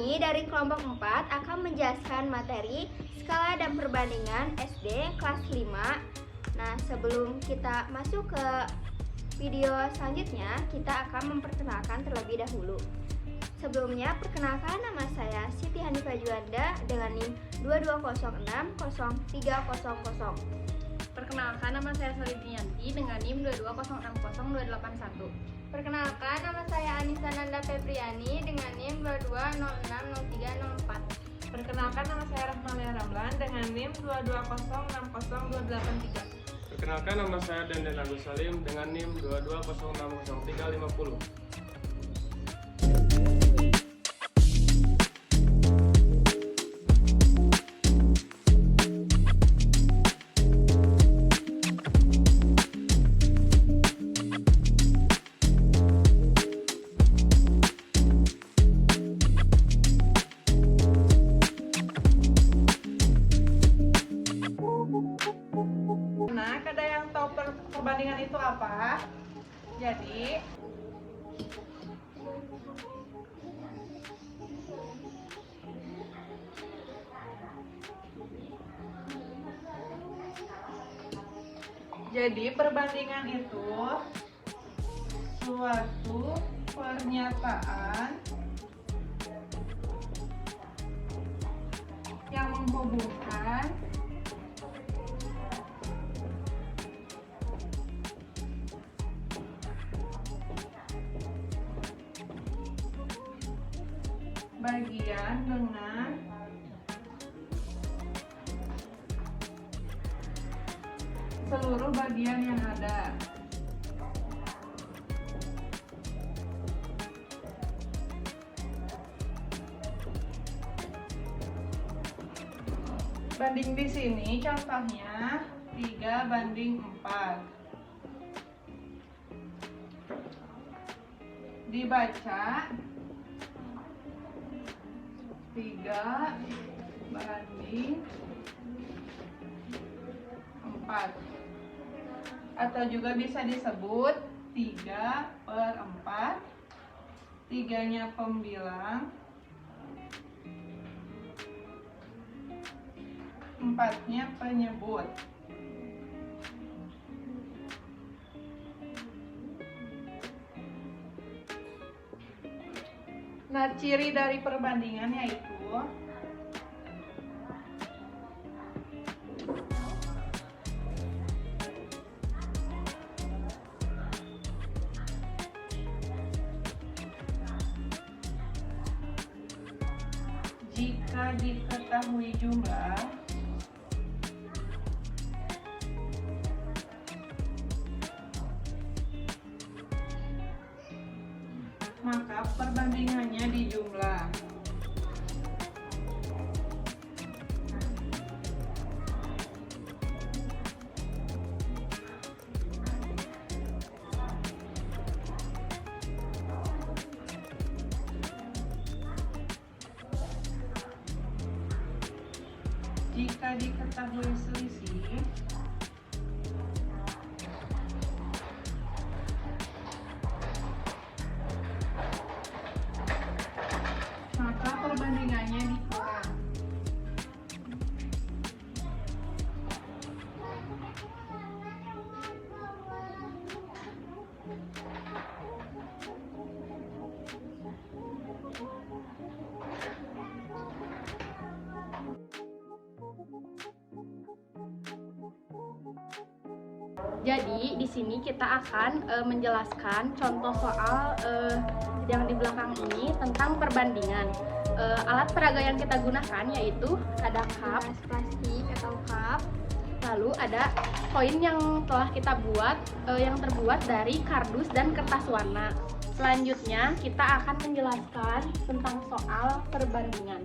Ani dari kelompok 4 akan menjelaskan materi skala dan perbandingan SD kelas 5. Nah, sebelum kita masuk ke video selanjutnya, kita akan memperkenalkan terlebih dahulu. Sebelumnya, perkenalkan, nama saya Siti Hanifah Juanda dengan NIM 22060300. Perkenalkan, nama saya Solidrianti dengan NIM 220602881. Perkenalkan, nama saya Anissa Nanda Febriani dengan NIM 22060304. Perkenalkan, nama saya Rahmalia Ramlan dengan NIM 220600283. Perkenalkan, nama saya Denden Agus Salim dengan NIM 220600350. Nah, ada yang tahu perbandingan itu apa? Jadi, perbandingan itu suatu pernyataan yang menghubungkan bagian dengan seluruh bagian yang ada. Banding di sini contohnya 3:4. Dibaca 3:4, atau juga bisa disebut 3/4. 3-nya pembilang, 4-nya penyebut. Nah, ciri dari perbandingan yaitu jika diketahui jumlah, maka perbandingannya di jumlah. Jika diketahui selisih, maka perbandingannya dikurang. Jadi di sini kita akan menjelaskan contoh soal yang di belakang ini tentang perbandingan. Alat peraga yang kita gunakan yaitu ada cup, Plastik atau cup. lalu ada koin yang telah kita buat yang terbuat dari kardus dan kertas warna. Selanjutnya kita akan menjelaskan tentang soal perbandingan.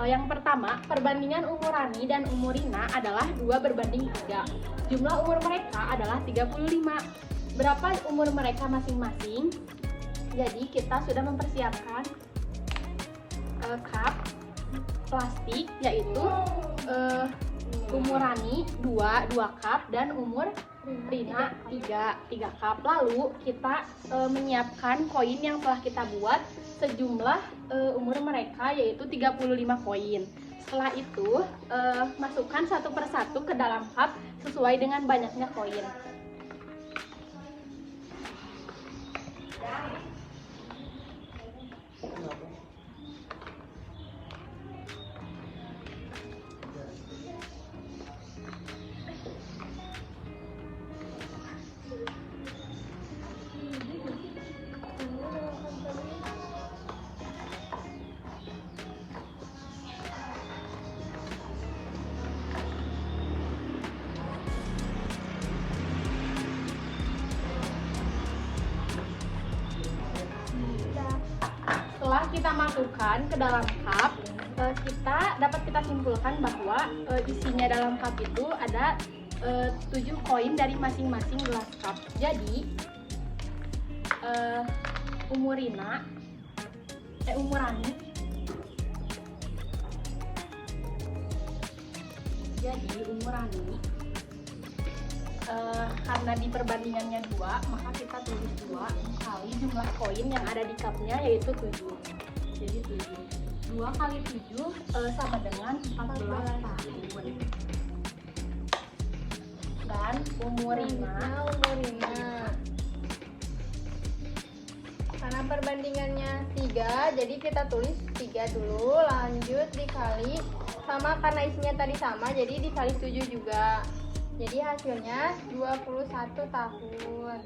Yang pertama, perbandingan umur Rani dan umur Rina adalah 2:3. Jumlah umur mereka adalah 35. Berapa umur mereka masing-masing? Jadi kita sudah mempersiapkan cup plastik, yaitu umur Rani 2 cup dan umur Rina 3 cup. Lalu kita menyiapkan koin yang telah kita buat sejumlah umur mereka yaitu 35 koin. Setelah itu masukkan satu persatu ke dalam cup sesuai dengan banyaknya koin. Setelah kita masukkan ke dalam cup, dapat kita simpulkan bahwa isinya dalam cup itu ada 7 koin dari masing-masing gelas cup. Jadi umurani karena di perbandingannya 2, maka kita tulis 2 kali jumlah koin yang ada di cupnya yaitu 7. Jadi 2 kali 7 sama dengan 14 tahun. Dan umurina karena perbandingannya 3, jadi kita tulis 3 dulu, lanjut dikali sama, karena isinya tadi sama jadi dikali 7 juga. Jadi hasilnya 21 tahun.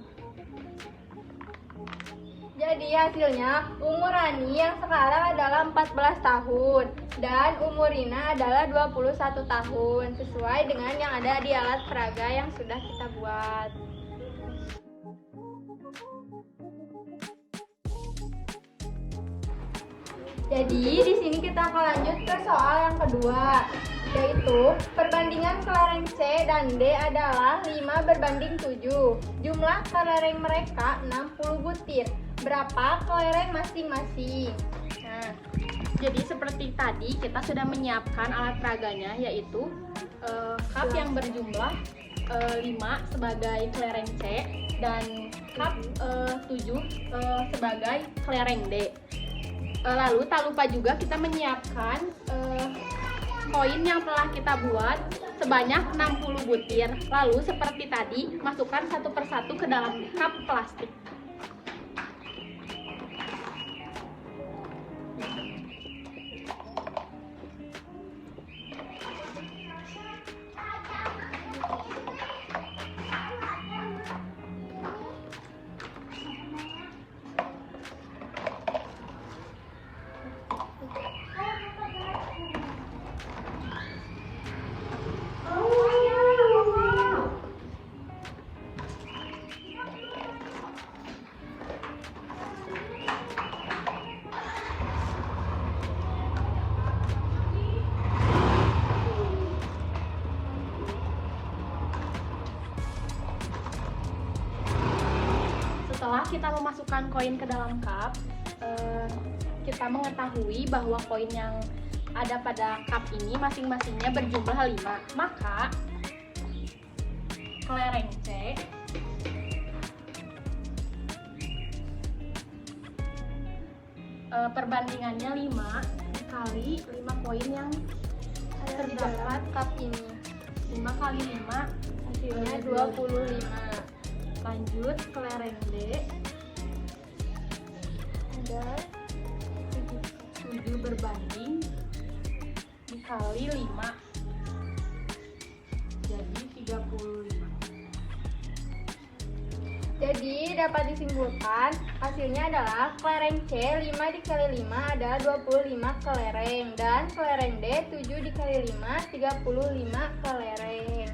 Jadi hasilnya umurani yang sekarang adalah 14 tahun dan umurina adalah 21 tahun, sesuai dengan yang ada di alat peraga yang sudah kita buat. Jadi di sini kita akan lanjut ke soal yang kedua, yaitu perbandingan kelereng C dan D adalah 5 berbanding 7. Jumlah kelereng mereka 60 butir. Berapa kelereng masing-masing? Nah, jadi seperti tadi kita sudah menyiapkan alat peraganya, yaitu cup yang berjumlah 5 sebagai kelereng C dan cup 7 sebagai kelereng D. Lalu tak lupa juga kita menyiapkan koin yang telah kita buat sebanyak 60 butir. Lalu seperti tadi, masukkan satu persatu ke dalam cup plastik. Setelah kita memasukkan koin ke dalam cup, kita mengetahui bahwa koin yang ada pada cup ini masing-masingnya berjumlah 5. Maka kelereng C perbandingannya 5 dikali 5 koin yang terdapat cup ini. 5 kali 5 Hasilnya 25. Lanjut kelereng D Ada 7 berbanding dikali 5, jadi 35. Jadi dapat disimpulkan hasilnya adalah kelereng C 5 dikali 5 adalah 25 kelereng dan kelereng D 7 dikali 5 35 kelereng.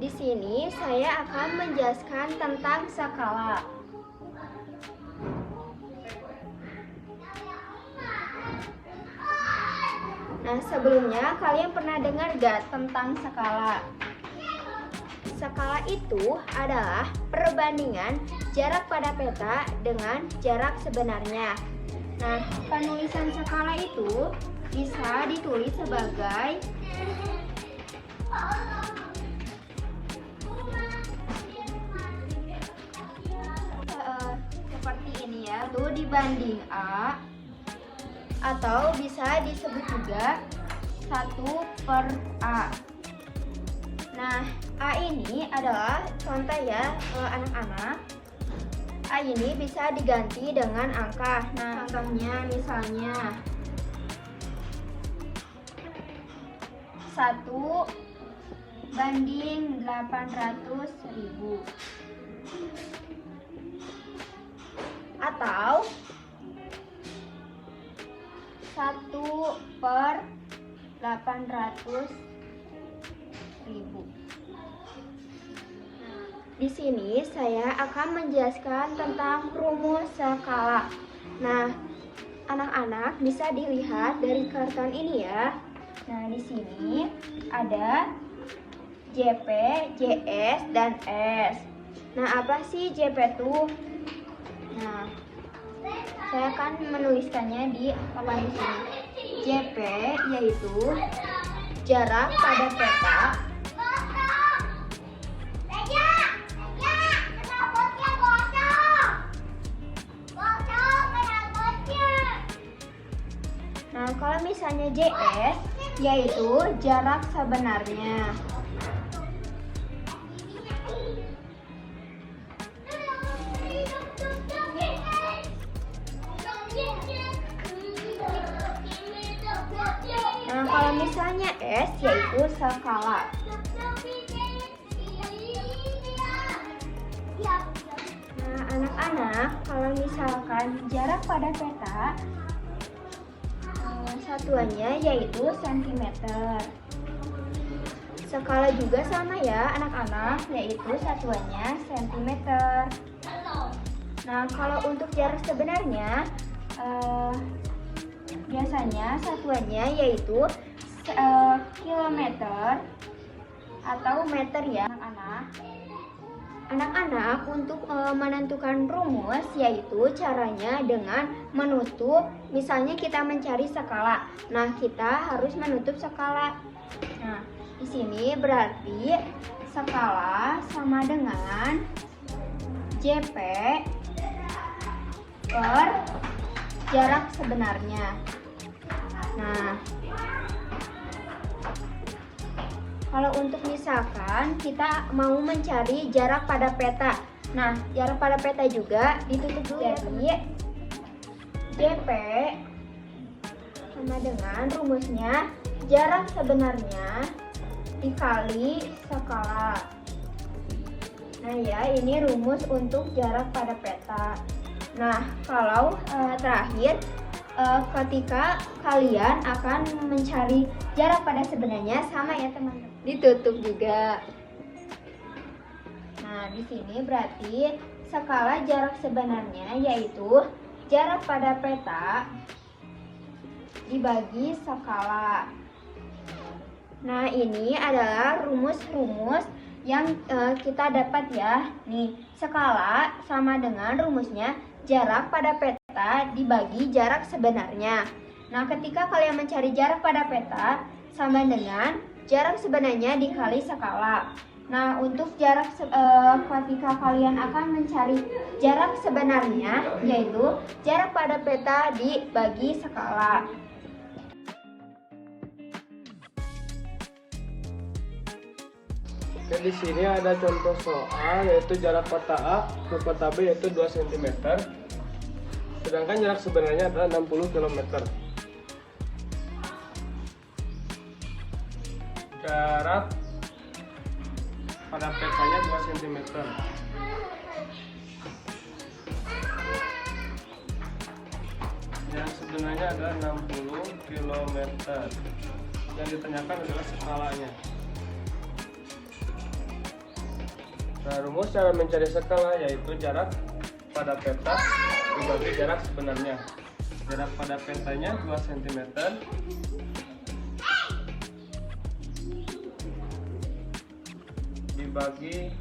Di sini saya akan menjelaskan tentang skala. Nah, sebelumnya kalian pernah dengar gak tentang skala? Skala itu adalah perbandingan jarak pada peta dengan jarak sebenarnya. Nah, penulisan skala itu bisa ditulis sebagai seperti ini ya, tuh dibanding A, atau bisa disebut juga 1/A. Nah, A ini adalah contoh ya anak-anak. A ini bisa diganti dengan angka. Nah, contohnya misalnya 1/800.000 atau 1/800.000. Di sini saya akan menjelaskan tentang rumus skala. Nah, anak-anak bisa dilihat dari karton ini ya. Nah, di sini ada JP, JS, dan S. Nah, apa sih JP itu? Nah, saya akan menuliskannya di papan di sini. JP yaitu jarak pada peta Nah, kalau misalnya JS yaitu jarak sebenarnya. Nah, kalau misalnya S yaitu skala. Nah, anak-anak, kalau misalkan jarak pada peta satuannya yaitu cm. Skala juga sama ya anak-anak, yaitu satuannya cm. Nah, kalau untuk jarak sebenarnya biasanya satuannya yaitu kilometer atau meter ya anak-anak. Anak-anak untuk menentukan rumus yaitu caranya dengan menutup, misalnya kita mencari skala. Nah, kita harus menutup skala. Nah, di sini berarti skala sama dengan JP per jarak sebenarnya. Nah, kalau untuk misalkan kita mau mencari jarak pada peta. Nah, jarak pada peta juga ditutup dulu ya. Jadi JP sama dengan rumusnya jarak sebenarnya dikali skala. Nah ya, ini rumus untuk jarak pada peta. Nah, kalau terakhir ketika kalian akan mencari jarak pada sebenarnya sama ya teman-teman, ditutup juga. Nah, di sini berarti skala jarak sebenarnya yaitu jarak pada peta dibagi skala. Nah, ini adalah rumus-rumus yang kita dapat ya. Nih, skala sama dengan rumusnya jarak pada peta dibagi jarak sebenarnya. Nah, ketika kalian mencari jarak pada peta sama dengan jarak sebenarnya dikali skala. Nah, untuk jarak ketika kalian akan mencari jarak sebenarnya yaitu jarak pada peta dibagi skala. Oke, di sini ada contoh soal yaitu jarak peta A ke peta B yaitu 2 cm. Sedangkan jarak sebenarnya adalah 60 km. Jarak pada petanya 2 cm. Jarak sebenarnya adalah 60 km. Yang ditanyakan adalah skalanya. Nah, rumus cara mencari skala yaitu jarak pada peta dibagi jarak sebenarnya. Jarak pada petanya 2 cm dibagi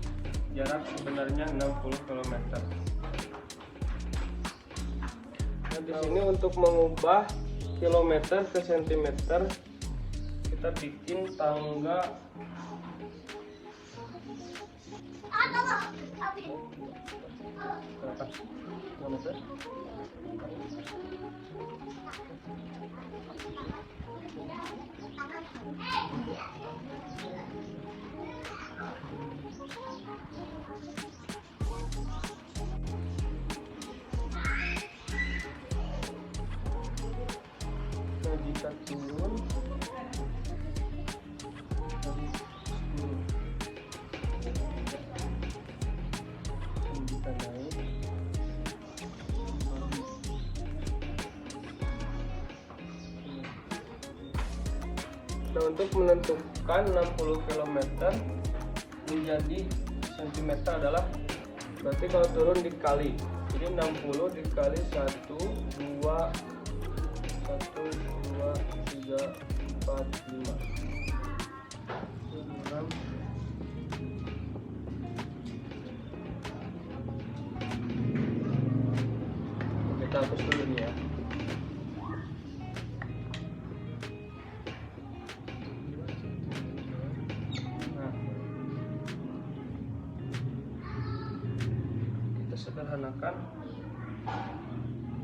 jarak sebenarnya 60 km. Nah, di sini untuk mengubah kilometer ke sentimeter, kita bikin tangga berapa? Kilometer? Nah, jika turun dari 10, dan jika naik nah, untuk menentukan 60 km menjadi cm adalah berarti kalau turun dikali, jadi 60 dikali 1, 2, 1, 2, 3, 4, 5 6. Kita hapus dulu nih ya. Nah, kita sederhanakan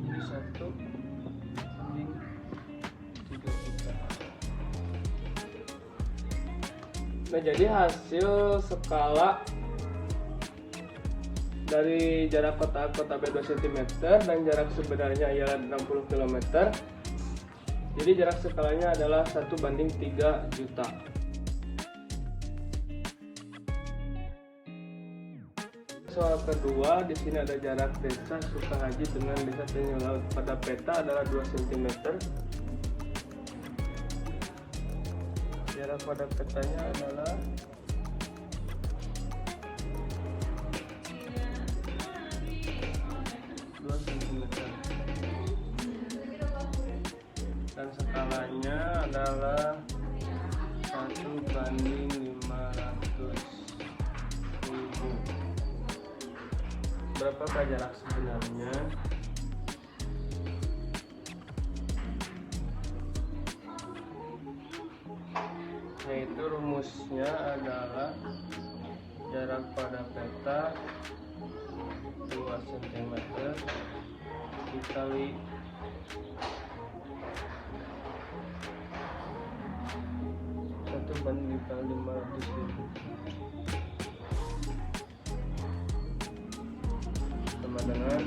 jadi 1/3 juta. Nah, jadi hasil skala dari jarak kotak B 2 cm dan jarak sebenarnya ialah 60 km. Jadi jarak skalanya adalah 1/3 juta. Soal kedua, di sini ada jarak desa Sukahaji dengan desa Tanjung Laut pada peta adalah 2 cm. Jarak pada petanya adalah dan skalanya adalah 1/500.000. Berapakah jarak sebenarnya? Yaitu rumusnya adalah jarak pada peta 2 cm dikali 1/500.000 sama dengan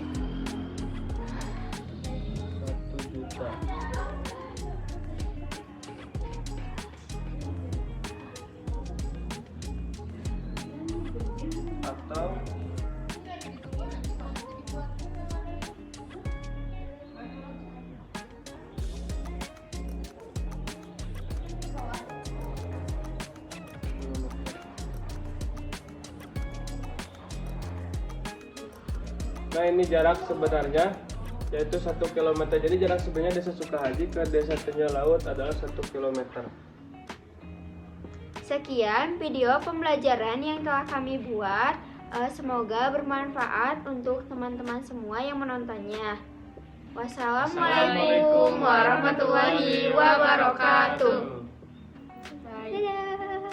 1 juta. Atau nah, ini jarak sebenarnya yaitu 1 km. Jadi jarak sebenarnya desa Sukahaji ke desa Tanjung Laut adalah 1 km. Sekian video pembelajaran yang telah kami buat. Semoga bermanfaat untuk teman-teman semua yang menontonnya. Wassalamualaikum warahmatullahi wabarakatuh. Bye. Dadah.